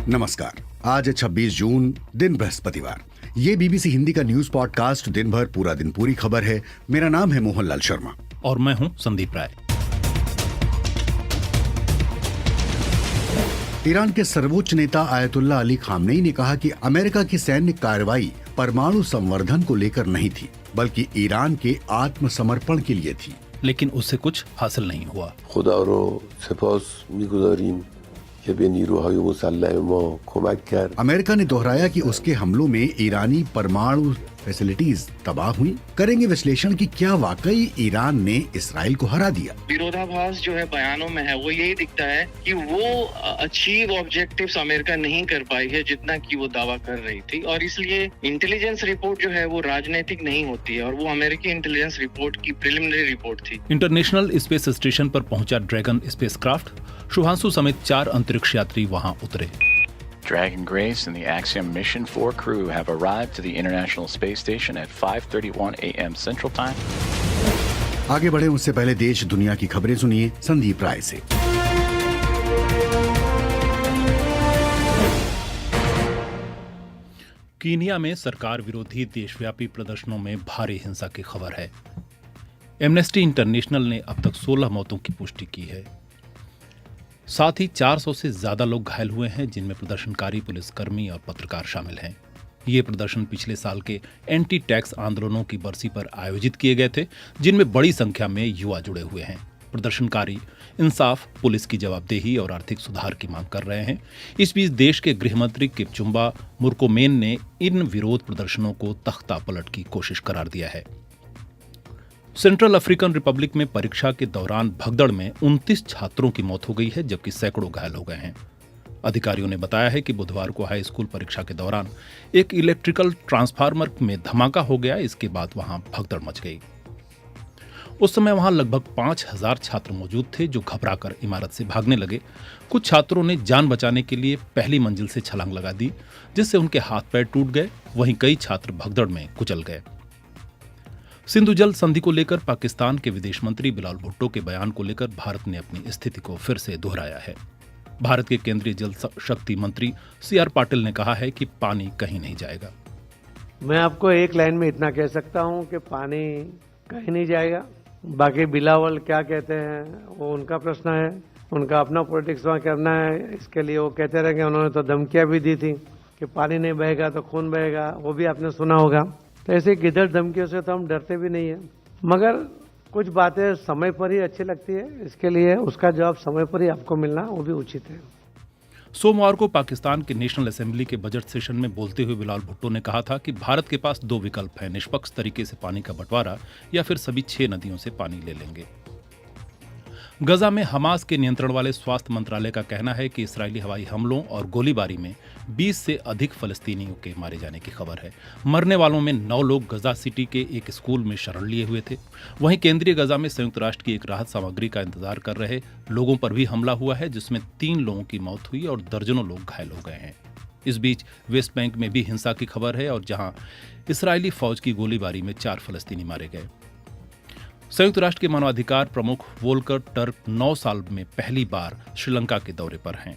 नमस्कार। आज है 26 जून, दिन बृहस्पतिवार। ये बीबीसी हिंदी का न्यूज पॉडकास्ट दिन भर पूरा दिन पूरी खबर है। मेरा नाम है मोहनलाल शर्मा और मैं हूं संदीप राय। ईरान के सर्वोच्च नेता आयतुल्लाह अली खामनेई ने कहा कि अमेरिका की सैन्य कार्रवाई परमाणु संवर्धन को लेकर नहीं थी, बल्कि ईरान के आत्मसमर्पण के लिए थी। लेकिन उससे कुछ हासिल नहीं हुआ। खुदा रो सपास मिगुजारिम कि बे नीरुहाय मुसल्लह मा कमक कर। अमेरिका ने दोहराया कि उसके हमलों में ईरानी परमाणु फैसिलिटीज तबाह हुई। करेंगे विश्लेषण कि क्या वाकई ईरान ने इसराइल को हरा दिया। विरोधाभास जो है बयानों में है वो यही दिखता है कि वो अचीव ऑब्जेक्टिव्स अमेरिका नहीं कर पाई है जितना कि वो दावा कर रही थी, और इसलिए इंटेलिजेंस रिपोर्ट जो है वो राजनीतिक नहीं होती है, और वो अमेरिकी इंटेलिजेंस रिपोर्ट की प्रिलिमिनरी रिपोर्ट थी। इंटरनेशनल स्पेस स्टेशन पर पहुंचा ड्रैगन स्पेसक्राफ्ट। शुभांशु समेत 4 अंतरिक्ष यात्री वहां उतरे। Dragon Grace and the Axiom Mission 4 crew have arrived to the International Space Station at 5:31 a.m. Central Time. आगे बढ़े उससे पहले देश दुनिया की खबरें सुनिए संदीप राय से। कीनिया में सरकार विरोधी देशव्यापी प्रदर्शनों में भारी हिंसा की खबर है। एमनेस्टी इंटरनेशनल ने अब तक 16 मौतों की पुष्टि की है। साथ ही 400 से ज्यादा लोग घायल हुए हैं, जिनमें प्रदर्शनकारी, पुलिसकर्मी और पत्रकार शामिल हैं। ये प्रदर्शन पिछले साल के एंटी टैक्स आंदोलनों की बरसी पर आयोजित किए गए थे, जिनमें बड़ी संख्या में युवा जुड़े हुए हैं। प्रदर्शनकारी इंसाफ, पुलिस की जवाबदेही और आर्थिक सुधार की मांग कर रहे हैं। इस बीच देश के गृहमंत्री किपचुम्बा मुर्कोमेन ने इन विरोध प्रदर्शनों को तख्ता पलट की कोशिश करार दिया है। सेंट्रल अफ्रीकन रिपब्लिक में परीक्षा के दौरान भगदड़ में 29 छात्रों की मौत हो गई है, जबकि सैकड़ों घायल हो गए हैं। अधिकारियों ने बताया है कि बुधवार को हाई स्कूल परीक्षा के दौरान एक इलेक्ट्रिकल ट्रांसफार्मर में धमाका हो गया। इसके बाद वहां भगदड़ मच गई। उस समय वहां लगभग 5000 छात्र मौजूद थे, जो घबराकर इमारत से भागने लगे। कुछ छात्रों ने जान बचाने के लिए पहली मंजिल से छलांग लगा दी, जिससे उनके हाथ पैर टूट गए। वहीं कई छात्र भगदड़ में कुचल गए। सिंधु जल संधि को लेकर पाकिस्तान के विदेश मंत्री बिलावल भुट्टो के बयान को लेकर भारत ने अपनी स्थिति को फिर से दोहराया है। भारत के केंद्रीय जल शक्ति मंत्री CR पाटिल ने कहा है कि पानी कहीं नहीं जाएगा। मैं आपको एक लाइन में इतना कह सकता हूं कि पानी कहीं नहीं जाएगा। बाकी बिलावल क्या कहते हैं वो उनका प्रश्न है, उनका अपना पॉलिटिक्स वहाँ करना है। इसके लिए वो कहते रहेंगे। उन्होंने तो धमकियां भी दी थी कि पानी नहीं बहेगा तो खून बहेगा, वो भी आपने सुना होगा। तो ऐसे गिदड़ धमकियों से तो हम डरते भी नहीं है, मगर कुछ बातें समय पर ही अच्छी लगती है। इसके लिए उसका जवाब समय पर ही आपको मिलना वो भी उचित है। सोमवार को पाकिस्तान के नेशनल असेंबली के बजट सेशन में बोलते हुए बिलावल भुट्टो ने कहा था कि भारत के पास 2 विकल्प हैं: निष्पक्ष तरीके से पानी का बंटवारा या फिर सभी 6 नदियों से पानी ले लेंगे। गजा में हमास के नियंत्रण वाले स्वास्थ्य मंत्रालय का कहना है कि इस्राएली हवाई हमलों और गोलीबारी में 20 से अधिक फलस्तीनियों के मारे जाने की खबर है। मरने वालों में 9 लोग गजा सिटी के एक स्कूल में शरण लिए हुए थे। वहीं केंद्रीय गजा में संयुक्त राष्ट्र की एक राहत सामग्री का इंतजार कर रहे लोगों पर भी हमला हुआ है, जिसमें 3 लोगों की मौत हुई और दर्जनों लोग घायल हो गए हैं। इस बीच वेस्ट बैंक में भी हिंसा की खबर है, और जहां इस्राएली फौज की गोलीबारी में 4 फलस्तीनी मारे गए। संयुक्त राष्ट्र के मानवाधिकार प्रमुख वोल्कर टर्क 9 साल में पहली बार श्रीलंका के दौरे पर हैं।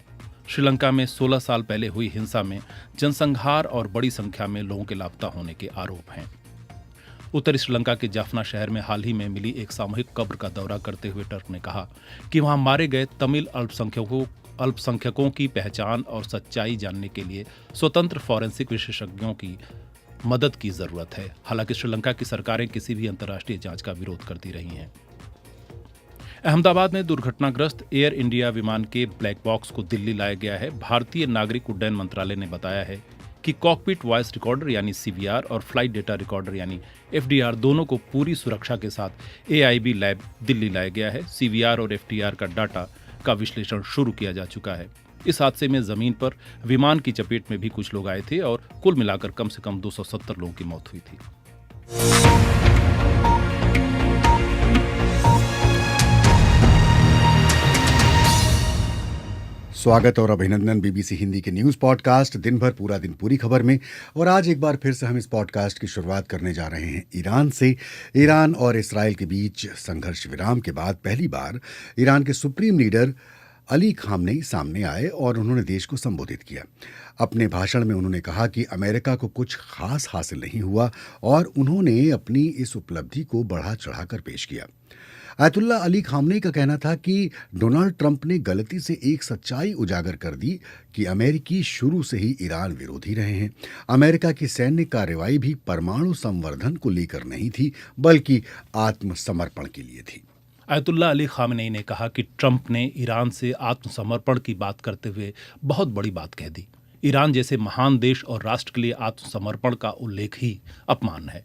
श्रीलंका में 16 साल पहले हुई हिंसा में जनसंहार और बड़ी संख्या में लोगों के लापता होने के आरोप हैं। उत्तरी श्रीलंका के जाफना शहर में हाल ही में मिली एक सामूहिक कब्र का दौरा करते हुए टर्क ने कहा कि वहां मारे गए तमिल अल्पसंख्यकों की पहचान और सच्चाई जानने के लिए स्वतंत्र फॉरेंसिक विशेषज्ञों की मदद की जरूरत है। हालांकि श्रीलंका की सरकारें किसी भी अंतर्राष्ट्रीय जांच का विरोध करती रही हैं। अहमदाबाद में दुर्घटनाग्रस्त एयर इंडिया विमान के ब्लैक बॉक्स को दिल्ली लाया गया है। भारतीय नागरिक उड्डयन मंत्रालय ने बताया है कि कॉकपिट वॉइस रिकॉर्डर यानी CVR और फ्लाइट डेटा रिकॉर्डर यानी FDR दोनों को पूरी सुरक्षा के साथ AIB लैब दिल्ली लाया गया है। CVR और FDR का डाटा का विश्लेषण शुरू किया जा चुका है। इस हादसे में जमीन पर विमान की चपेट में भी कुछ लोग आए थे और कुल मिलाकर कम से कम 270 लोगों की मौत हुई थी। स्वागत और अभिनंदन बीबीसी हिंदी के न्यूज पॉडकास्ट दिन भर पूरा दिन पूरी खबर में। और आज एक बार फिर से हम इस पॉडकास्ट की शुरुआत करने जा रहे हैं ईरान से। ईरान और इसराइल के बीच संघर्ष विराम के बाद पहली बार ईरान के सुप्रीम लीडर अली खामनेई सामने आए और उन्होंने देश को संबोधित किया। अपने भाषण में उन्होंने कहा कि अमेरिका को कुछ खास हासिल नहीं हुआ और उन्होंने अपनी इस उपलब्धि को बढ़ा चढ़ाकर पेश किया। आयतुल्ला अली खामनेई का कहना था कि डोनाल्ड ट्रंप ने गलती से एक सच्चाई उजागर कर दी कि अमेरिकी शुरू से ही ईरान विरोधी रहे हैं। अमेरिका की सैन्य कार्रवाई भी परमाणु संवर्धन को लेकर नहीं थी, बल्कि आत्मसमर्पण के लिए थी। आयतुल्ला अली खामनेई ने कहा कि ट्रंप ने ईरान से आत्मसमर्पण की बात करते हुए बहुत बड़ी बात कह दी। ईरान जैसे महान देश और राष्ट्र के लिए आत्मसमर्पण का उल्लेख ही अपमान है।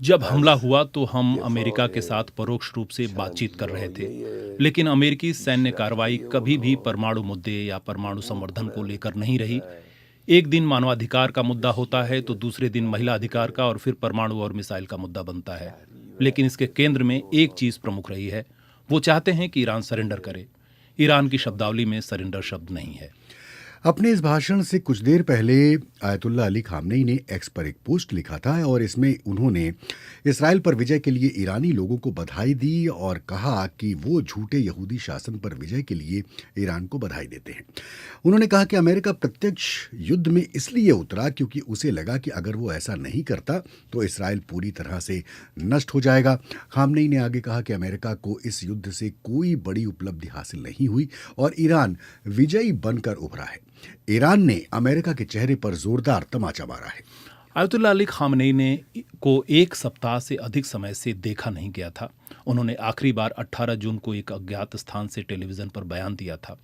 जब हमला हुआ तो हम अमेरिका के साथ परोक्ष रूप से बातचीत कर रहे थे, लेकिन अमेरिकी सैन्य कार्रवाई कभी भी परमाणु मुद्दे या परमाणु संवर्धन को लेकर नहीं रही। एक दिन मानवाधिकार का मुद्दा होता है तो दूसरे दिन महिला अधिकार का और फिर परमाणु और मिसाइल का मुद्दा बनता है। लेकिन इसके केंद्र में एक चीज प्रमुख रही है, वो चाहते हैं कि ईरान सरेंडर करे। ईरान की शब्दावली में सरेंडर शब्द नहीं है। अपने इस भाषण से कुछ देर पहले आयतुल्ला अली खामनेई ने एक्स पर एक पोस्ट लिखा था और इसमें उन्होंने इसराइल पर विजय के लिए ईरानी लोगों को बधाई दी और कहा कि वो झूठे यहूदी शासन पर विजय के लिए ईरान को बधाई देते हैं। उन्होंने कहा कि अमेरिका प्रत्यक्ष युद्ध में इसलिए उतरा क्योंकि उसे लगा कि अगर वो ऐसा नहीं करता तो इसराइल पूरी तरह से नष्ट हो जाएगा। खामनेई ने आगे कहा कि अमेरिका को इस युद्ध से कोई बड़ी उपलब्धि हासिल नहीं हुई और ईरान विजयी बनकर उभरा है। ईरान ने अमेरिका के चेहरे पर जोरदार तमाचा मारा है। आयतुल्ला अली खामनेई ने को एक सप्ताह से अधिक समय से देखा नहीं गया था। उन्होंने आखिरी बार 18 जून को एक अज्ञात स्थान से टेलीविजन पर बयान दिया था।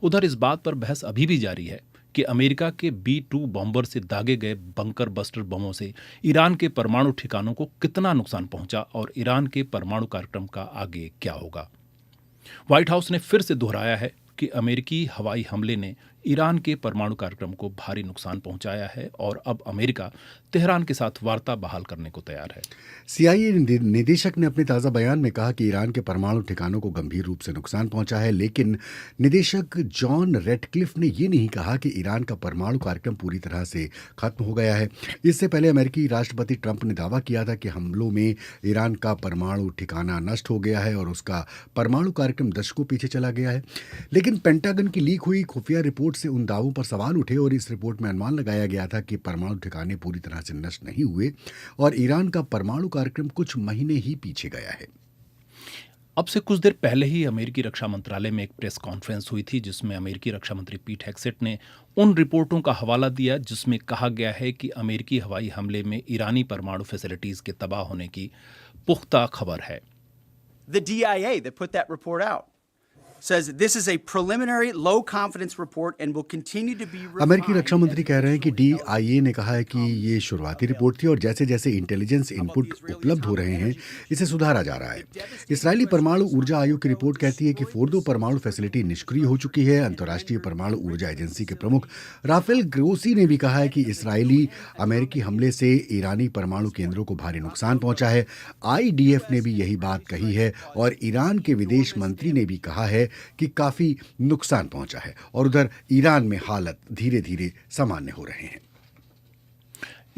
उधर इस बात पर बहस अभी भी जारी है कि अमेरिका के B-2 बॉम्बर से दागे गए बंकर बस्टर बमों से ईरान के परमाणु ठिकानों को कितना नुकसान पहुंचा और ईरान के परमाणु कार्यक्रम का आगे क्या होगा। व्हाइट हाउस ने फिर से दोहराया है कि अमेरिकी हवाई हमले ने ईरान के परमाणु कार्यक्रम को भारी नुकसान पहुंचाया है और अब अमेरिका तेहरान के साथ वार्ता बहाल करने को तैयार है। CIA निदेशक ने अपने ताज़ा बयान में कहा कि ईरान के परमाणु ठिकानों को गंभीर रूप से नुकसान पहुंचा है, लेकिन निदेशक जॉन रेडक्लिफ ने यह नहीं कहा कि ईरान का परमाणु कार्यक्रम पूरी तरह से खत्म हो गया है। इससे पहले अमेरिकी राष्ट्रपति ट्रंप ने दावा किया था कि हमलों में ईरान का परमाणु ठिकाना नष्ट हो गया है और उसका परमाणु कार्यक्रम दशकों पीछे चला गया है। लेकिन पेंटागन की लीक हुई खुफिया रिपोर्ट से उन दावों पर सवाल उठे और इस रिपोर्ट में अनुमान लगाया गया था कि परमाणु ठिकाने पूरी तरह से नष्ट नहीं हुए और ईरान का परमाणु कार्यक्रम कुछ महीने ही पीछे गया है। अब से कुछ देर पहले ही अमेरिकी रक्षा मंत्रालय में एक प्रेस कॉन्फ्रेंस हुई थी जिसमें अमेरिकी रक्षा मंत्री पीट हेग्सेट ने उन रिपोर्टों का हवाला दिया जिसमें कहा गया है कि अमेरिकी हवाई हमले में ईरानी परमाणु फैसिलिटीज के तबाह होने की पुख्ता खबर है। The DIA that put that report out says this is a preliminary low confidence report and will continue to be refined. अमेरिकी रक्षा मंत्री कह रहे हैं कि DIA ने कहा है कि ये शुरुआती रिपोर्ट थी और जैसे जैसे इंटेलिजेंस इनपुट उपलब्ध हो रहे हैं इसे सुधारा जा रहा है। इसराइली परमाणु ऊर्जा आयोग की रिपोर्ट कहती है कि फोर्दो परमाणु फैसिलिटी निष्क्रिय हो चुकी है। अंतर्राष्ट्रीय परमाणु ऊर्जा एजेंसी के प्रमुख राफेल ग्रोसी ने भी कहा है कि इसराइली अमेरिकी हमले से ईरानी परमाणु केंद्रों को भारी नुकसान पहुंचा है। IDF ने भी यही बात कही है और ईरान के विदेश मंत्री ने भी कहा है कि काफी नुकसान पहुंचा है और उधर ईरान में हालत धीरे धीरे सामान्य हो रहे हैं।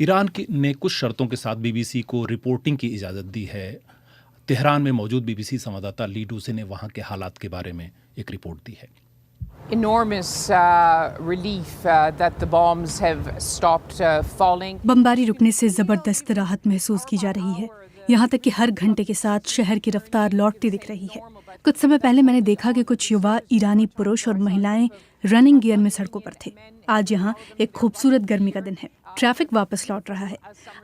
ईरान ने कुछ शर्तों के साथ BBC को रिपोर्टिंग की इजाजत दी है। तेहरान में मौजूद BBC संवाददाता ली डूसे ने वहां के हालात के बारे में एक रिपोर्ट दी है। Enormous relief that the bombs have stopped falling. बमबारी रुकने से जबरदस्त राहत महसूस की जा रही है। यहाँ तक कि हर घंटे के साथ शहर की रफ्तार लौटती दिख रही है। कुछ समय पहले मैंने देखा कि कुछ युवा ईरानी पुरुष और महिलाएं रनिंग गियर में सड़कों पर थे। आज यहाँ एक खूबसूरत गर्मी का दिन है। ट्रैफिक वापस लौट रहा है।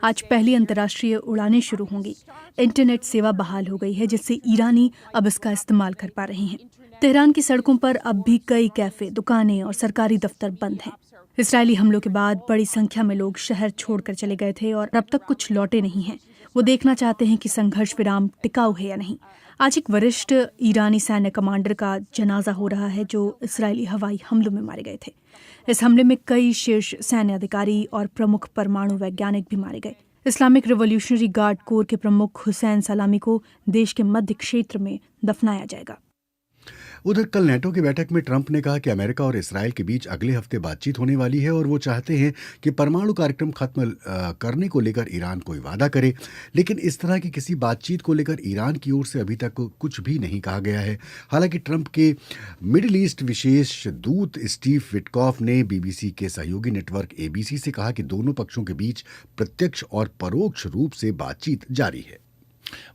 आज पहली अंतर्राष्ट्रीय उड़ानें शुरू होंगी। इंटरनेट सेवा बहाल हो गई है जिससे ईरानी अब इसका इस्तेमाल कर पा रहे हैं। तेहरान की सड़कों पर अब भी कई कैफे, दुकानें और सरकारी दफ्तर बंद हैं। इसराइली हमलों के बाद बड़ी संख्या में लोग शहर छोड़कर चले गए थे और अब तक कुछ लौटे नहीं हैं। वो देखना चाहते हैं कि संघर्ष विराम टिकाऊ है या नहीं। आज एक वरिष्ठ ईरानी सैन्य कमांडर का जनाजा हो रहा है जो इसराइली हवाई हमलों में मारे गए थे। इस हमले में कई शीर्ष सैन्य अधिकारी और प्रमुख परमाणु वैज्ञानिक भी मारे गए। इस्लामिक रिवॉल्यूशनरी गार्ड कोर के प्रमुख हुसैन सलामी को देश के मध्य क्षेत्र में दफनाया जाएगा। उधर कल नेटो की बैठक में ट्रंप ने कहा कि अमेरिका और इसराइल के बीच अगले हफ्ते बातचीत होने वाली है और वो चाहते हैं कि परमाणु कार्यक्रम खत्म करने को लेकर ईरान कोई वादा करे, लेकिन इस तरह की किसी बातचीत को लेकर ईरान की ओर से अभी तक कुछ भी नहीं कहा गया है। हालांकि ट्रंप के मिडिल ईस्ट विशेष दूत स्टीव विटकॉफ ने बीबीसी के सहयोगी नेटवर्क एबीसी से कहा कि दोनों पक्षों के बीच प्रत्यक्ष और परोक्ष रूप से बातचीत जारी है।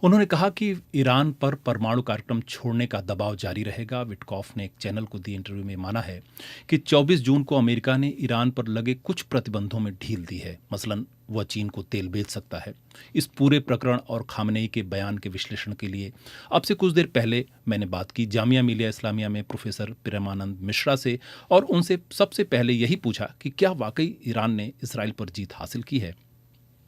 उन्होंने कहा कि ईरान पर परमाणु कार्यक्रम छोड़ने का दबाव जारी रहेगा। विटकॉफ ने एक चैनल को दिए इंटरव्यू में माना है कि 24 जून को अमेरिका ने ईरान पर लगे कुछ प्रतिबंधों में ढील दी है। मसलन वह चीन को तेल बेच सकता है। इस पूरे प्रकरण और खामनेई के बयान के विश्लेषण के लिए अब से कुछ देर पहले मैंने बात की जामिया मिलिया इस्लामिया में प्रोफेसर प्रेमानंद मिश्रा से और उनसे सबसे पहले यही पूछा कि क्या वाकई ईरान ने इसराइल पर जीत हासिल की है।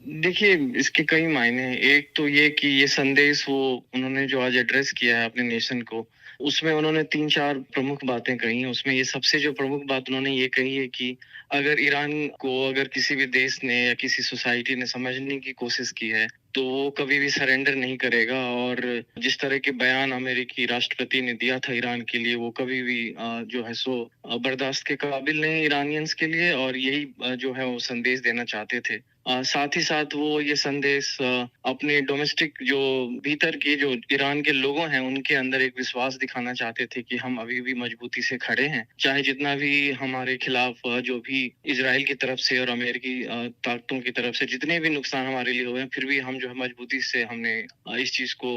देखिए, इसके कई मायने हैं। एक तो ये कि ये संदेश वो उन्होंने जो आज एड्रेस किया है अपने नेशन को, उसमें उन्होंने 3-4 प्रमुख बातें कही हैं। उसमें ये सबसे जो प्रमुख बात उन्होंने ये कही है कि अगर ईरान को अगर किसी भी देश ने या किसी सोसाइटी ने समझने की कोशिश की है तो वो कभी भी सरेंडर नहीं करेगा, और जिस तरह के बयान अमेरिकी राष्ट्रपति ने दिया था ईरान के लिए, वो कभी भी जो है सो बर्दाश्त के काबिल नहीं ईरानियंस के लिए, और यही जो है वो संदेश देना चाहते थे। साथ ही साथ वो ये संदेश अपने डोमेस्टिक जो भीतर के जो ईरान के लोगों हैं उनके अंदर एक विश्वास दिखाना चाहते थे कि हम अभी भी मजबूती से खड़े हैं, चाहे जितना भी हमारे खिलाफ जो भी इजराइल की तरफ से और अमेरिकी ताकतों की तरफ से जितने भी नुकसान हमारे लिए हुए हैं, फिर भी हम जो है मजबूती से हमने इस चीज को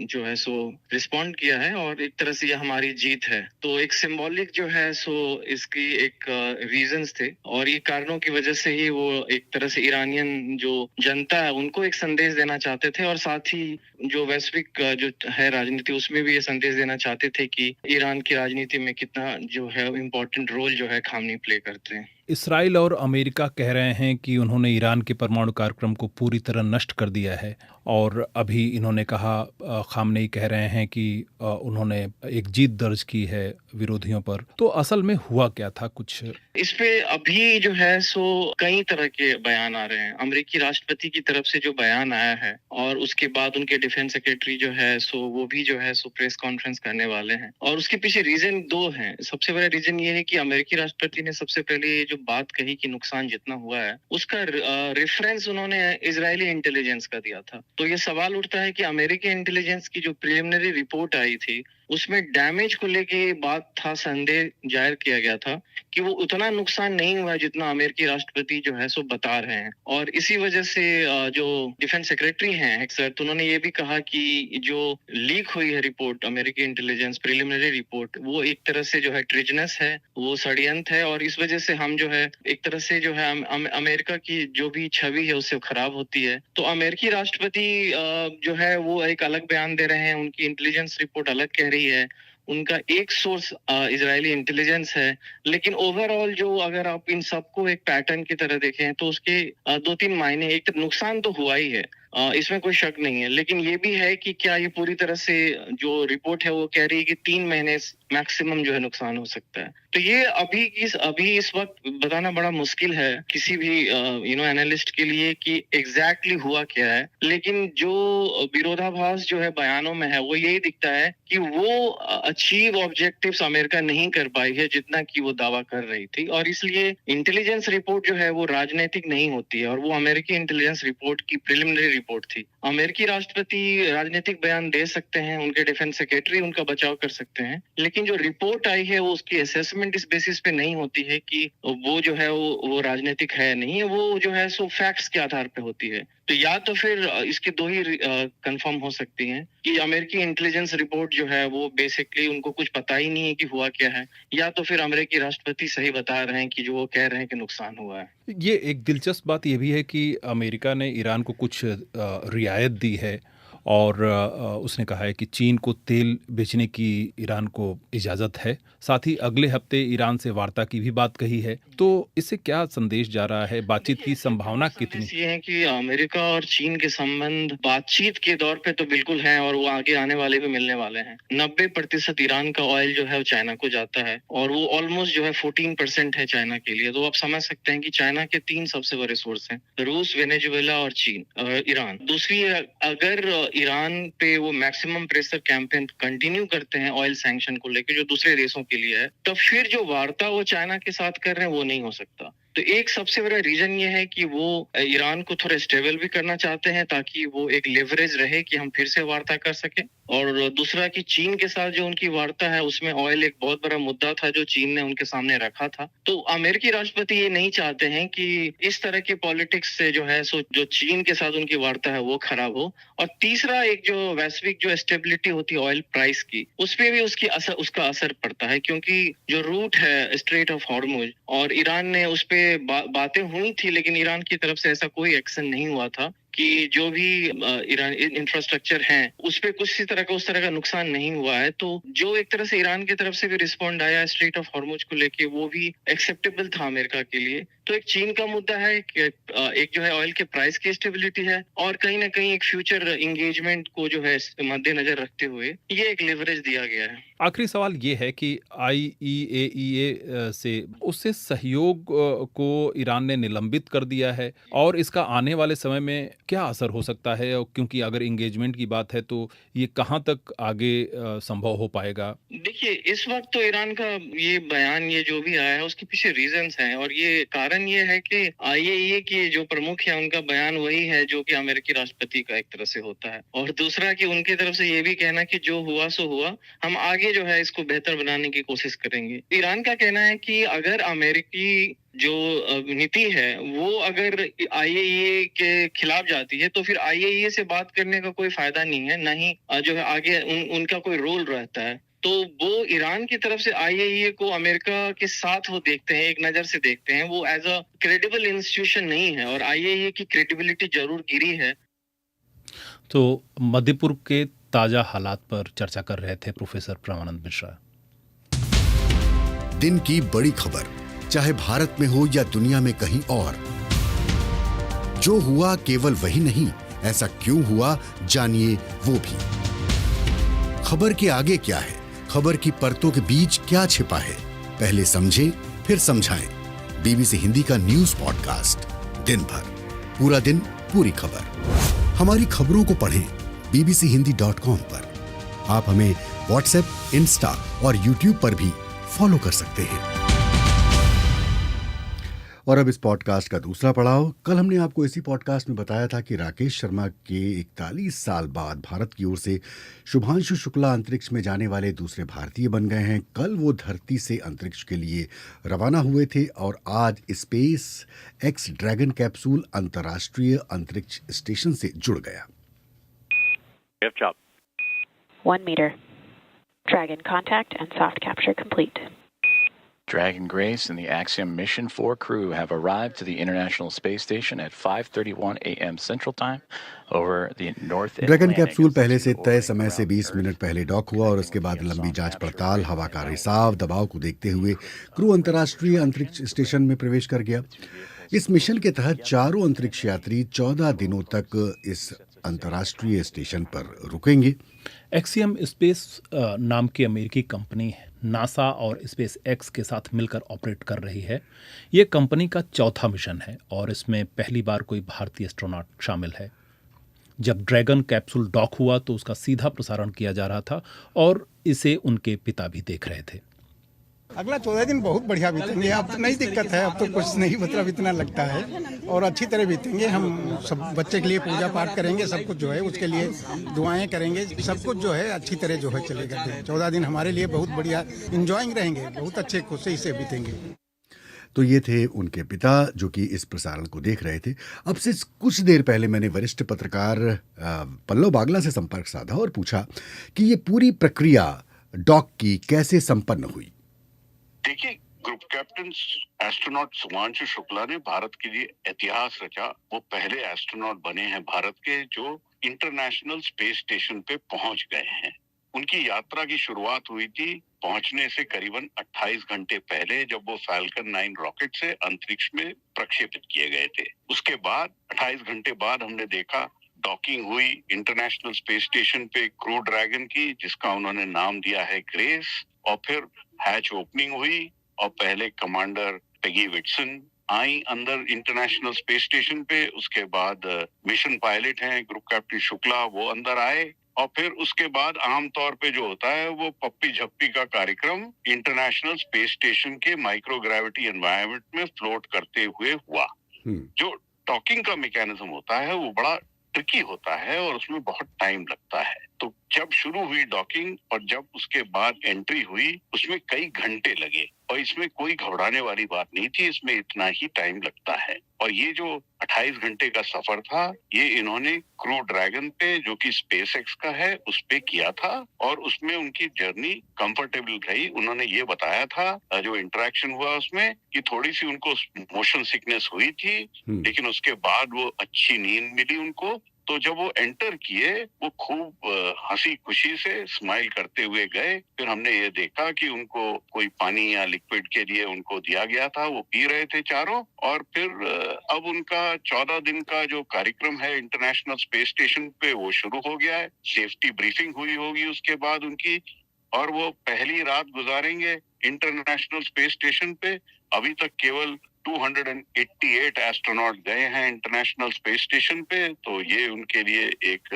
जो है सो रिस्पॉन्ड किया है, और एक तरह से ये हमारी जीत है। तो एक सिंबॉलिक जो है सो इसकी एक रीजंस थे, और ये कारणों की वजह से ही वो एक तरह से ईरानियन जो जनता है उनको एक संदेश देना चाहते थे, और साथ ही जो वैश्विक जो है राजनीति उसमें भी ये संदेश देना चाहते थे कि ईरान की राजनीति में कितना जो है इम्पोर्टेंट रोल जो है खामनी प्ले करते हैं। इसराइल और अमेरिका कह रहे हैं कि उन्होंने ईरान के परमाणु कार्यक्रम को पूरी तरह नष्ट कर दिया है, और अभी इन्होंने कहा खामनेई कह रहे हैं कि उन्होंने एक जीत दर्ज की है विरोधियों पर। तो असल में हुआ क्या था कुछ इस पे अभी जो है सो कई तरह के बयान आ रहे हैं। अमेरिकी राष्ट्रपति की तरफ से जो बयान आया है, और उसके बाद उनके डिफेंस सेक्रेटरी जो है सो वो भी जो है सो प्रेस कॉन्फ्रेंस करने वाले हैं, और उसके पीछे रीजन 2 हैं। सबसे बड़ा रीजन ये है कि अमेरिकी राष्ट्रपति ने सबसे पहले जो बात कही कि नुकसान जितना हुआ है उसका रेफरेंस उन्होंने इजरायली इंटेलिजेंस का दिया था। तो ये सवाल उठता है कि अमेरिकी इंटेलिजेंस की जो प्रिलिमिनरी रिपोर्ट आई थी उसमें डैमेज को लेके बात था, संदेह जाहिर किया गया था कि वो उतना नुकसान नहीं हुआ जितना अमेरिकी राष्ट्रपति जो है सो बता रहे हैं। और इसी वजह से जो डिफेंस सेक्रेटरी हैं हेक्सर, तो उन्होंने ये भी कहा कि जो लीक हुई है रिपोर्ट अमेरिकी इंटेलिजेंस प्रिलिमिनरी रिपोर्ट, वो एक तरह से जो है ट्रिजनस है, वो षड्यंत्र है, और इस वजह से हम जो है एक तरह से जो है अमेरिका की जो भी छवि है उससे खराब होती है। तो अमेरिकी राष्ट्रपति जो है वो एक अलग बयान दे रहे हैं, उनकी इंटेलिजेंस रिपोर्ट अलग कह रही है, उनका एक सोर्स इजरायली इंटेलिजेंस है। लेकिन ओवरऑल जो अगर आप इन सबको एक पैटर्न की तरह देखें तो उसके 2-3 मायने, एक तो नुकसान तो हुआ ही है, इसमें कोई शक नहीं है, लेकिन ये भी है कि क्या ये पूरी तरह से जो रिपोर्ट है वो कह रही है कि 3 महीने मैक्सिमम जो है नुकसान हो सकता है। तो ये अभी इस वक्त बताना बड़ा मुश्किल है किसी भी एनालिस्ट के लिए कि एग्जैक्टली हुआ क्या है। लेकिन जो विरोधाभास जो है बयानों में है वो यही दिखता है कि वो अचीव ऑब्जेक्टिव्स अमेरिका नहीं कर पाई है जितना कि वो दावा कर रही थी, और इसलिए इंटेलिजेंस रिपोर्ट जो है वो राजनीतिक नहीं होती है, और वो अमेरिकी इंटेलिजेंस रिपोर्ट की प्रिलिमिनरी रिपोर्ट थी। अमेरिकी राष्ट्रपति राजनीतिक बयान दे सकते हैं, उनके डिफेंस सेक्रेटरी उनका बचाव कर सकते हैं, लेकिन जो रिपोर्ट आई है वो उसकी असेसमेंट इस बेसिस पे नहीं होती है कि वो जो है वो राजनीतिक है नहीं है, वो जो है सो फैक्ट्स के आधार पे होती है। तो या तो फिर इसके 2 ही कंफर्म हो सकती हैं कि अमेरिकी इंटेलिजेंस रिपोर्ट जो है वो बेसिकली उनको कुछ पता ही नहीं है कि हुआ क्या है, या तो फिर अमेरिकी राष्ट्रपति सही बता रहे हैं कि जो वो कह रहे हैं कि नुकसान हुआ है। ये एक दिलचस्प बात ये भी है कि अमेरिका ने ईरान को कुछ रियायत दी है, और उसने कहा है कि चीन को तेल बेचने की ईरान को इजाज़त है। साथ ही अगले हफ्ते ईरान से वार्ता की भी बात कही है। तो इससे क्या संदेश जा रहा है, बातचीत की संभावना कितनी? ये है कि अमेरिका और चीन के संबंध बातचीत के दौर पे तो बिल्कुल हैं, और वो आगे आने वाले भी मिलने वाले हैं। 90% ईरान का ऑयल जो है वो चाइना को जाता है, और वो ऑलमोस्ट जो है 14% है चाइना के लिए। तो आप समझ सकते हैं कि चाइना के 3 सबसे बड़े सोर्स हैं, रूस, वेनेजुएला और चीन, ईरान। दूसरी, अगर ईरान पे वो मैक्सिमम प्रेशर कैंपेन कंटिन्यू करते हैं ऑयल सैंक्शन को लेकर जो दूसरे देशों के लिए है, तो फिर जो वार्ता वो चाइना के साथ कर रहे हैं वो नहीं हो सकता। तो एक सबसे बड़ा रीजन ये है कि वो ईरान को थोड़ा स्टेबल भी करना चाहते हैं ताकि वो एक लेवरेज रहे कि हम फिर से वार्ता कर सके। और दूसरा कि चीन के साथ जो उनकी वार्ता है उसमें ऑयल एक बहुत बड़ा मुद्दा था जो चीन ने उनके सामने रखा था। तो अमेरिकी राष्ट्रपति ये नहीं चाहते हैं कि इस तरह के पॉलिटिक्स से जो है सो जो चीन के साथ उनकी वार्ता है वो खराब हो। और तीसरा एक जो वैश्विक जो स्टेबिलिटी होती है ऑयल प्राइस की उस पे भी उसका असर पड़ता है, क्योंकि जो रूट है स्ट्रेट ऑफ हॉर्मुज और ईरान ने उस पे बातें हुई थी, लेकिन ईरान की तरफ से ऐसा कोई एक्शन नहीं हुआ था कि जो भी ईरान इंफ्रास्ट्रक्चर है उस पे कुछ उस तरह का नुकसान नहीं हुआ है। तो जो एक तरह से ईरान की तरफ से भी रिस्पॉन्ड आया स्ट्रेट ऑफ हॉर्मुज को लेके वो भी एक्सेप्टेबल था अमेरिका के लिए। तो एक चीन का मुद्दा है कि एक जो है ऑयल के प्राइस की स्टेबिलिटी है और कहीं ना कहीं एक फ्यूचर एंगेजमेंट को जो है मद्देनजर रखते हुए ये एक लेवरेज दिया गया है। आखिरी सवाल ये है कि IEAEA से उससे सहयोग को ईरान ने निलंबित कर दिया है और इसका आने वाले समय में क्या असर हो सकता है, और क्योंकि अगर एंगेजमेंट की बात है तो ये कहाँ तक आगे संभव हो पाएगा? देखिए इस वक्त तो ईरान का ये बयान ये जो भी आया है उसके पीछे रीजंस हैं और ये कारण ये है कि IAEA के जो प्रमुख है उनका बयान वही है जो कि अमेरिकी राष्ट्रपति का एक तरह से होता है, और दूसरा कि उनकी तरफ से ये भी कहना कि जो हुआ सो हुआ, हम आगे जो है इसको बेहतर बनाने की कोशिश करेंगे। ईरान का कहना है कि अगर अमेरिकी जो नीति है वो अगर IAEA के खिलाफ जाती है तो फिर IAEA से बात करने का कोई फायदा नहीं है, ना ही जो है आगे उनका कोई रोल रहता है। तो वो ईरान की तरफ से IAEA को अमेरिका के साथ वो देखते हैं, एक नजर से देखते हैं, वो एज अ क्रेडिबल इंस्टीट्यूशन नहीं है और IAEA की क्रेडिबिलिटी जरूर गिरी है। तो मध्य पूर्व के ताजा हालात पर चर्चा कर रहे थे प्रोफेसर परमानंद मिश्रा। दिन की बड़ी खबर, चाहे भारत में हो या दुनिया में कहीं और, जो हुआ केवल वही नहीं, ऐसा क्यों हुआ जानिए वो भी। खबर के आगे क्या है, खबर की परतों के बीच क्या छिपा है, पहले समझें फिर समझाएं। BBC हिंदी का न्यूज पॉडकास्ट दिन भर, पूरा दिन पूरी खबर। हमारी खबरों को पढ़ें bbchindi.com पर। आप हमें व्हाट्सएप, इंस्टा और यूट्यूब पर भी फॉलो कर सकते हैं। और अब इस पॉडकास्ट का दूसरा पड़ाव। कल हमने आपको इसी पॉडकास्ट में बताया था कि राकेश शर्मा के 41 साल बाद भारत की ओर से शुभांशु शुक्ला अंतरिक्ष में जाने वाले दूसरे भारतीय बन गए हैं। कल वो धरती से अंतरिक्ष के लिए रवाना हुए थे और आज स्पेस एक्स ड्रैगन कैप्सूल अंतर्राष्ट्रीय अंतरिक्ष स्टेशन से जुड़ गया। 1 meter. Dragon contact and soft capture complete. Dragon Grace and the Axiom Mission 4 crew have arrived to the International Space Station at 5:31 a.m. Central Time over the North Atlantic. Dragon capsule पहले से तय समय से 20 minute पहले dock हुआ और उसके बाद लंबी जांच पड़ताल, हवा का रिसाव, दबाव को देखते हुए क्रू अंतर्राष्ट्रीय अंतरिक्ष स्टेशन में प्रवेश कर गया। इस मिशन के तहत चारों अंतरिक्ष यात्री 14 दिनों तक इस अंतर्राष्ट्रीय स्टेशन पर रुकेंगे। एक्सियम स्पेस नाम की अमेरिकी कंपनी है, नासा और स्पेस एक्स के साथ मिलकर ऑपरेट कर रही है। ये कंपनी का चौथा मिशन है और इसमें पहली बार कोई भारतीय एस्ट्रोनॉट शामिल है। जब ड्रैगन कैप्सूल डॉक हुआ तो उसका सीधा प्रसारण किया जा रहा था और इसे उनके पिता भी देख रहे थे। अगला 14 दिन बहुत बढ़िया बीतेंगे। अब तो नहीं दिक्कत है, अब तो कुछ नहीं, मतलब इतना लगता है और अच्छी तरह बीतेंगे। हम सब बच्चे के लिए पूजा पाठ करेंगे, सब कुछ जो है उसके लिए दुआएं करेंगे, सब कुछ जो है अच्छी तरह जो है चलेगा। 14 दिन हमारे लिए बहुत बढ़िया इंजॉइंग रहेंगे, बहुत अच्छे खुशी से बीतेंगे। तो ये थे उनके पिता जो कि इस प्रसारण को देख रहे थे। अब से कुछ देर पहले मैंने वरिष्ठ पत्रकार पल्लव बागला से संपर्क साधा और पूछा कि ये पूरी प्रक्रिया डॉक की कैसे संपन्न हुई। देखिए, group captain astronaut Shubhanshu Shukla ने भारत के लिए इतिहास रचा। वो पहले एस्ट्रोनॉट बने हैं भारत के जो इंटरनेशनल स्पेस स्टेशन पे पहुंच गए हैं। उनकी यात्रा की शुरुआत हुई थी पहुंचने से करीबन 28 घंटे पहले, जब वो फैल्कन 9 रॉकेट से अंतरिक्ष में प्रक्षेपित किए गए थे। उसके बाद 28 घंटे बाद हमने देखा डॉकिंग हुई इंटरनेशनल स्पेस स्टेशन पे क्रू ड्रैगन की, जिसका उन्होंने नाम दिया है ग्रेस, और फिर हैच ओपनिंग हुई और पहले कमांडर पेगी विटसन आई अंदर इंटरनेशनल स्पेस स्टेशन पे। उसके बाद मिशन पायलट हैं ग्रुप कैप्टन शुक्ला, वो अंदर आए। और फिर उसके बाद आमतौर पे जो होता है वो पप्पी झप्पी का कार्यक्रम इंटरनेशनल स्पेस स्टेशन के माइक्रोग्रेविटी एनवायरनमेंट में फ्लोट करते हुए हुआ। जो डॉकिंग का मैकेनिज्म होता है वो बड़ा ट्रिकी होता है और उसमें बहुत टाइम लगता है। तो जब शुरू हुई डॉकिंग और जब उसके बाद एंट्री हुई, उसमें कई घंटे लगे और इसमें कोई घबराने वाली बात नहीं थी, इसमें इतना ही टाइम लगता है। और ये जो 28 घंटे का सफर था, ये इन्होंने क्रू ड्रैगन पे, जो कि स्पेसएक्स का है, उस पे किया था और उसमें उनकी जर्नी कंफर्टेबल रही। उन्होंने ये बताया था जो इंटरेक्शन हुआ उसमें कि थोड़ी सी उनको मोशन सिकनेस हुई थी, लेकिन उसके बाद वो अच्छी नींद मिली उनको। तो जब वो एंटर किए, वो खूब हंसी खुशी से स्माइल करते हुए गए। फिर हमने ये देखा कि उनको कोई पानी या लिक्विड के लिए उनको दिया गया था, वो पी रहे थे चारों। और फिर अब उनका 14 दिन का जो कार्यक्रम है इंटरनेशनल स्पेस स्टेशन पे, वो शुरू हो गया है। सेफ्टी ब्रीफिंग हुई होगी उसके बाद उनकी, और वो पहली रात गुजारेंगे इंटरनेशनल स्पेस स्टेशन पे। अभी तक केवल 288 एस्ट्रोनॉट गए हैं इंटरनेशनल स्पेस स्टेशन पे, तो ये उनके लिए एक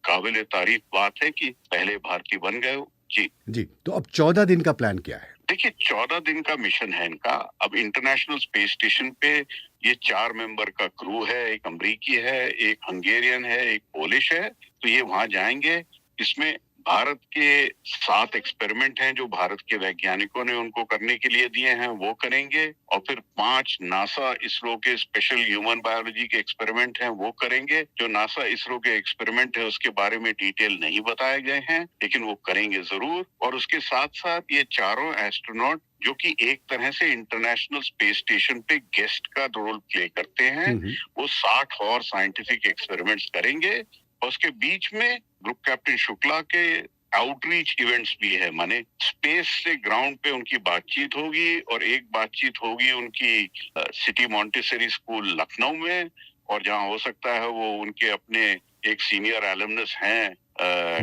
काबिल तारीफ बात है कि पहले भारतीय बन गए। जी, तो अब 14 दिन का प्लान क्या है? देखिए, 14 दिन का मिशन है इनका। अब इंटरनेशनल स्पेस स्टेशन पे ये 4 मेंबर का क्रू है, एक अमरीकी है, एक हंगेरियन है, एक पोलिश है। तो ये वहां जाएंगे। इसमें भारत के 7 एक्सपेरिमेंट हैं जो भारत के वैज्ञानिकों ने उनको करने के लिए दिए हैं, वो करेंगे। और फिर 5 नासा इसरो के स्पेशल ह्यूमन बायोलॉजी के एक्सपेरिमेंट हैं, वो करेंगे। जो नासा इसरो के एक्सपेरिमेंट है उसके बारे में डिटेल नहीं बताए गए हैं, लेकिन वो करेंगे जरूर। और उसके साथ साथ ये चारों एस्ट्रोनॉट, जो कि एक तरह से इंटरनेशनल स्पेस स्टेशन पे गेस्ट का रोल प्ले करते हैं, वो 60 और साइंटिफिक एक्सपेरिमेंट्स करेंगे। और उसके बीच में ग्रुप कैप्टन शुक्ला के आउटरीच इवेंट्स भी है, माने स्पेस से ग्राउंड पे उनकी बातचीत होगी। और एक बातचीत होगी उनकी सिटी मॉन्टेसरी स्कूल लखनऊ में, और जहां हो सकता है वो उनके अपने एक सीनियर एलुमनस हैं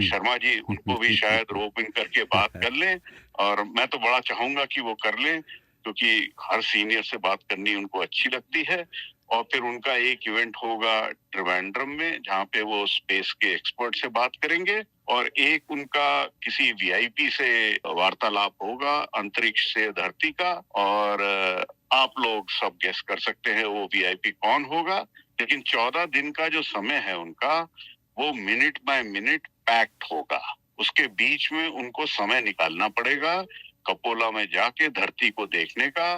शर्मा जी, उनको भी शायद रोप इन करके बात कर लें। और मैं तो बड़ा चाहूंगा कि वो कर लें, क्योंकि हर सीनियर से बात करनी उनको अच्छी लगती है। और फिर उनका एक इवेंट होगा त्रिवेंद्रम में, जहाँ पे वो स्पेस के एक्सपर्ट से बात करेंगे। और एक उनका किसी वीआईपी से वार्तालाप होगा अंतरिक्ष से धरती का। और आप लोग सब गेस कर सकते हैं वो वीआईपी कौन होगा। लेकिन 14 दिन का जो समय है उनका, वो मिनट बाय मिनट पैक्ड होगा। उसके बीच में उनको समय निकालना पड़ेगा कपोला में जाके धरती को देखने का।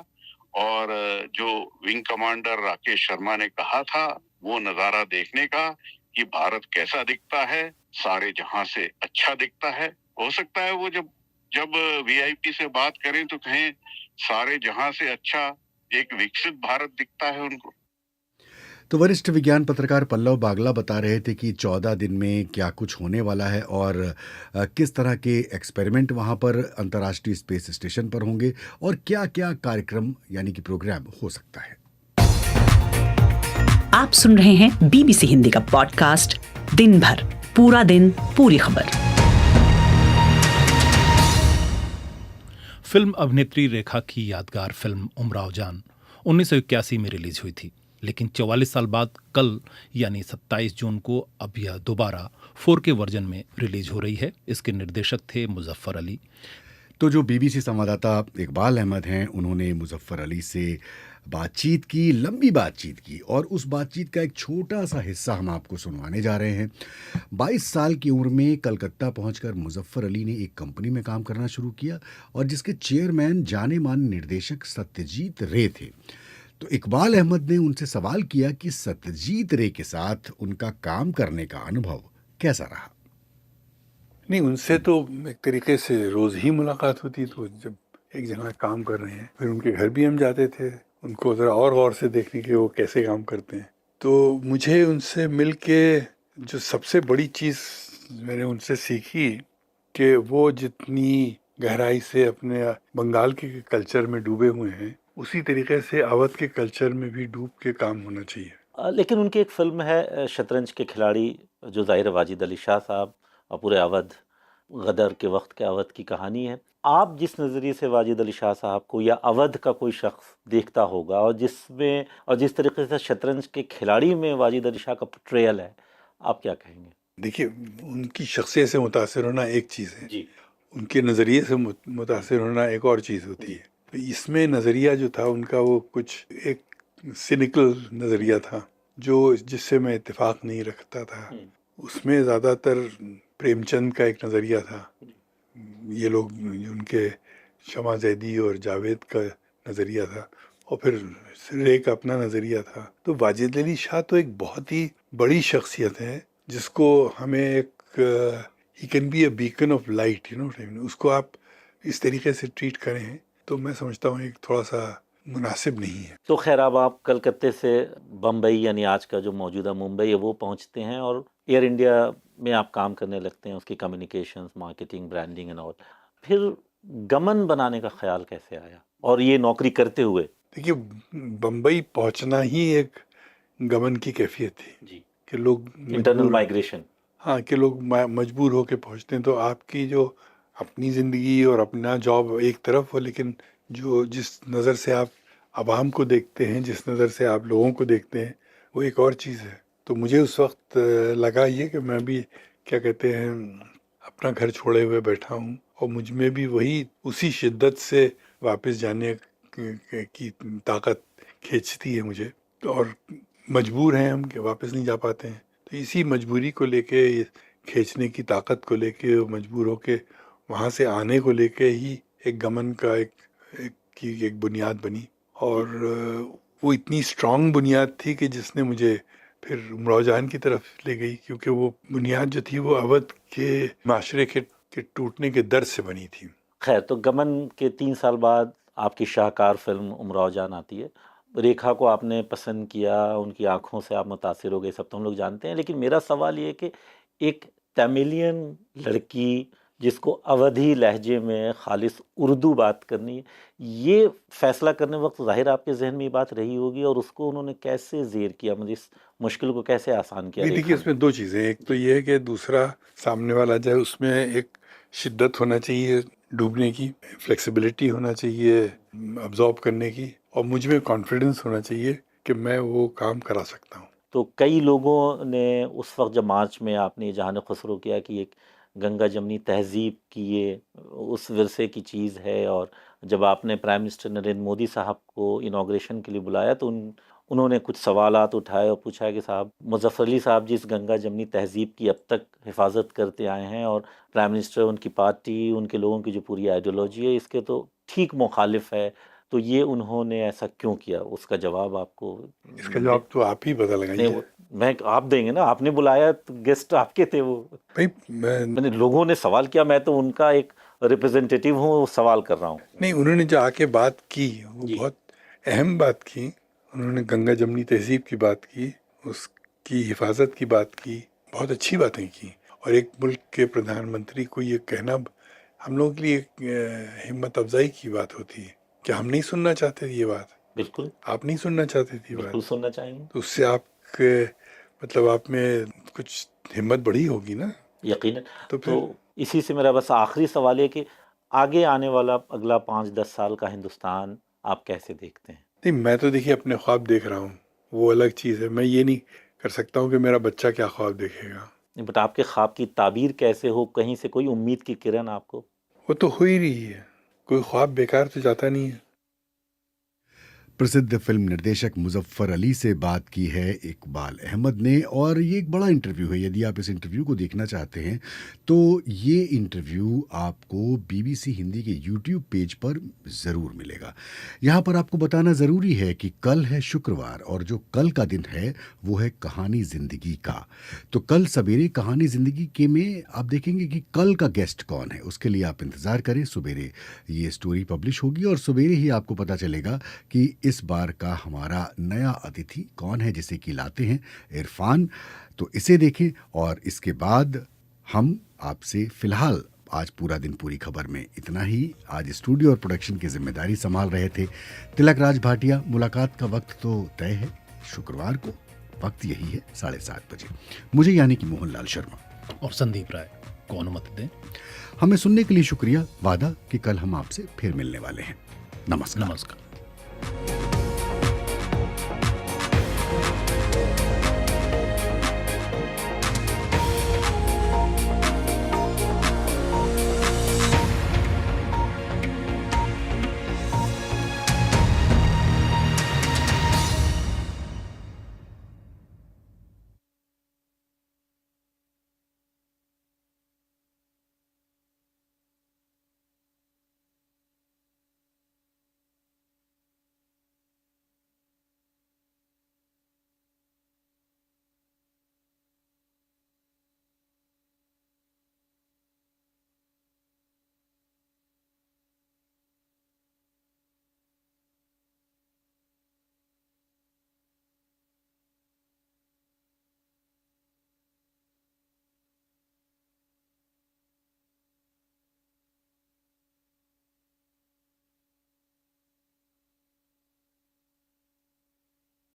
और जो विंग कमांडर राकेश शर्मा ने कहा था, वो नजारा देखने का कि भारत कैसा दिखता है, सारे जहां से अच्छा दिखता है। हो सकता है वो जब वीआईपी से बात करें तो कहें सारे जहां से अच्छा एक विकसित भारत दिखता है उनको। तो वरिष्ठ विज्ञान पत्रकार पल्लव बागला बता रहे थे कि 14 दिन में क्या कुछ होने वाला है और किस तरह के एक्सपेरिमेंट वहां पर अंतर्राष्ट्रीय स्पेस स्टेशन पर होंगे और क्या क्या कार्यक्रम यानी कि प्रोग्राम हो सकता है। आप सुन रहे हैं बीबीसी हिंदी का पॉडकास्ट दिन भर, पूरा दिन पूरी खबर। फिल्म अभिनेत्री रेखा की यादगार फिल्म उमराव जान 1981 में रिलीज हुई थी, लेकिन 44 साल बाद कल यानी 27 जून को अब यह दोबारा 4K वर्जन में रिलीज हो रही है। इसके निर्देशक थे मुजफ्फर अली। तो जो बीबीसी संवाददाता इकबाल अहमद हैं, उन्होंने मुजफ्फर अली से बातचीत की, लंबी बातचीत की, और उस बातचीत का एक छोटा सा हिस्सा हम आपको सुनवाने जा रहे हैं। 22 साल की उम्र में कलकत्ता पहुंचकर मुजफ्फर अली ने एक कंपनी में काम करना शुरू किया और जिसके चेयरमैन जाने माने निर्देशक सत्यजीत रे थे। तो इकबाल अहमद ने उनसे सवाल किया कि सत्यजीत रे के साथ उनका काम करने का अनुभव कैसा रहा। नहीं, उनसे तो एक तरीके से रोज ही मुलाकात होती। तो जब एक जगह काम कर रहे हैं, फिर उनके घर भी हम जाते थे, उनको ज़रा और गौर से देखने के वो कैसे काम करते हैं। तो मुझे उनसे मिलके जो सबसे बड़ी चीज़ मैंने उनसे सीखी कि वो जितनी गहराई से अपने बंगाल के कल्चर में डूबे हुए हैं, उसी तरीके से अवध के कल्चर में भी डूब के काम होना चाहिए। लेकिन उनकी एक फिल्म है शतरंज के खिलाड़ी, जो ज़ाहिर वाजिद अली शाह साहब और पूरे अवध, गदर के वक्त के अवध की कहानी है। आप जिस नज़रिए से वाजिद अली शाह साहब को या अवध का कोई शख्स देखता होगा और जिस तरीके से शतरंज के खिलाड़ी में वाजिद अली शाह का पोर्ट्रेयल है, आप क्या कहेंगे? देखिए, उनकी शख्सियत से मुतासिर होना एक चीज़ है जी, उनके नज़रिए से मुतासिर होना एक और चीज़ होती है। तो इसमें नज़रिया जो था उनका, वो कुछ एक सिनिकल नज़रिया था जिससे मैं इत्तेफाक नहीं रखता था। उसमें ज़्यादातर प्रेमचंद का एक नज़रिया था, ये लोग उनके शमा जैदी और जावेद का नज़रिया था, और फिर रे का अपना नज़रिया था। तो वाजिद अली शाह तो एक बहुत ही बड़ी शख्सियत है जिसको हमें एक he can be a beacon of light, उसको आप इस तरीके से ट्रीट करें तो मैं समझता हूँ एक थोड़ा सा मुनासिब नहीं है। तो खैर, अब आप कलकत्ते से बम्बई, यानी आज का जो मौजूदा मुंबई है, वो पहुंचते हैं और एयर इंडिया में आप काम करने लगते हैं, उसकी communications, marketing, branding and all. फिर गमन बनाने का ख्याल कैसे आया, और ये नौकरी करते हुए? देखिए, बम्बई पहुंचना ही एक गमन की कैफियत थी जी, कि लोग इंटरनल माइग्रेशन, हाँ, कि लोग मजबूर होकर पहुंचते हैं। तो आपकी जो अपनी ज़िंदगी और अपना जॉब एक तरफ हो, लेकिन जिस नज़र से आप आवाम को देखते हैं, जिस नज़र से आप लोगों को देखते हैं, वो एक और चीज़ है। तो मुझे उस वक्त लगा ये कि मैं भी, क्या कहते हैं, अपना घर छोड़े हुए बैठा हूँ और मुझ में भी वही उसी शिद्दत से वापस जाने की ताकत खींचती है मुझे, और मजबूर हैं हम कि वापस नहीं जा पाते हैं। तो इसी मजबूरी को लेके, खींचने की ताकत को लेके, मजबूर होके वहाँ से आने को लेके ही एक गमन का एक बुनियाद बनी, और वो इतनी स्ट्रॉन्ग बुनियाद थी कि जिसने मुझे फिर उमराव जहान की तरफ ले गई, क्योंकि वो बुनियाद जो थी वो अवध के माशरे के टूटने के दर्द से बनी थी। खैर, तो गमन के 3 साल बाद आपकी शाहकार फिल्म उमराव जान आती है। रेखा को आपने पसंद किया, उनकी आंखों से आप मुतासिर हो गए, सब तो हम लोग जानते हैं। लेकिन मेरा सवाल ये है कि एक तमिलियन लड़की जिसको अवधी लहजे में खालिस उर्दू बात करनी है, ये फैसला करने वक्त जाहिर आपके जहन में ये बात रही होगी, और उसको उन्होंने कैसे ज़ेर किया, मतलब इस मुश्किल को कैसे आसान किया? देखिए, इसमें 2 चीज़ें, एक तो ये है कि दूसरा सामने वाला जाए, उसमें एक शिद्दत होना चाहिए डूबने की, फ्लेक्सिबिलिटी होना चाहिए अब्जॉर्ब करने की, और मुझ में कॉन्फिडेंस होना चाहिए कि मैं वो काम करा सकता हूँ। तो कई लोगों ने उस वक्त, जब मार्च में आपने जहान खुसरो किया कि एक गंगा जमनी तहजीब की ये उस विरसे की चीज़ है, और जब आपने प्राइम मिनिस्टर नरेंद्र मोदी साहब को इनाग्रेशन के लिए बुलाया तो उन्होंने कुछ सवालात उठाए और पूछा कि साहब, मुज़फ़्फ़र अली साहब जिस गंगा जमनी तहजीब की अब तक हिफाजत करते आए हैं, और प्राइम मिनिस्टर, उनकी पार्टी, उनके लोगों की जो पूरी आइडियोलॉजी है, इसके तो ठीक मुखालिफ है, तो ये उन्होंने ऐसा क्यों किया? उसका जवाब आपको? इसका जवाब तो आप ही पता लगाइए। मैं आप देंगे ना, आपने बुलाया तो गेस्ट आपके थे वो। भाई, मैंने लोगों ने सवाल किया, मैं तो उनका एक रिप्रेजेंटेटिव हूँ, सवाल कर रहा हूँ। नहीं, उन्होंने जो आके बात की वो बहुत अहम बात की। उन्होंने गंगा जमनी तहजीब की बात की, उसकी हिफाजत की बात की, बहुत अच्छी बातें की। और एक मुल्क के प्रधानमंत्री को ये कहना हम लोगों के लिए हिम्मत अफजाई की बात होती है कि हम नहीं सुनना चाहते ये बात। बिल्कुल, आप नहीं सुनना चाहते थी बात। बिल्कुल सुनना चाहेंगे। तो उससे आपके मतलब आप में कुछ हिम्मत बढ़ी होगी ना, यकीनन। तो इसी से मेरा बस आखिरी सवाल है कि आगे आने वाला अगला 5-10 साल का हिंदुस्तान आप कैसे देखते हैं? नहीं, मैं तो देखिए अपने ख्वाब देख रहा हूँ, वो अलग चीज़ है। मैं ये नहीं कर सकता हूँ कि मेरा बच्चा क्या ख्वाब देखेगा। बट आपके ख्वाब की ताबीर कैसे हो, कहीं से कोई उम्मीद की किरण आपको? वो तो हो ही रही है, कोई ख्वाब बेकार तो जाता नहीं है। प्रसिद्ध फिल्म निर्देशक मुज़फ़्फ़र अली से बात की है इकबाल अहमद ने, और ये एक बड़ा इंटरव्यू है। यदि आप इस इंटरव्यू को देखना चाहते हैं तो ये इंटरव्यू आपको BBC हिंदी के YouTube पेज पर ज़रूर मिलेगा। यहाँ पर आपको बताना ज़रूरी है कि कल है शुक्रवार, और जो कल का दिन है वो है कहानी ज़िंदगी का। तो कल सवेरे कहानी ज़िंदगी के में आप देखेंगे कि कल का गेस्ट कौन है, उसके लिए आप इंतज़ार करें। सवेरे ये स्टोरी पब्लिश होगी और सवेरे ही आपको पता चलेगा कि इस बार का हमारा नया अतिथि कौन है, जिसे कि लाते हैं इरफान। तो इसे देखें, और इसके बाद हम आपसे फिलहाल आज पूरा दिन पूरी खबर में इतना ही। आज स्टूडियो और प्रोडक्शन की जिम्मेदारी संभाल रहे थे तिलक राज भाटिया। मुलाकात का वक्त तो तय है, शुक्रवार को वक्त यही है 7:30 बजे। मुझे यानी कि मोहनलाल शर्मा और संदीप राय। को अनुमति दें। हमें सुनने के लिए शुक्रिया। वादा कि कल हम आपसे फिर मिलने वाले हैं। नमस्कार। नमस्कार।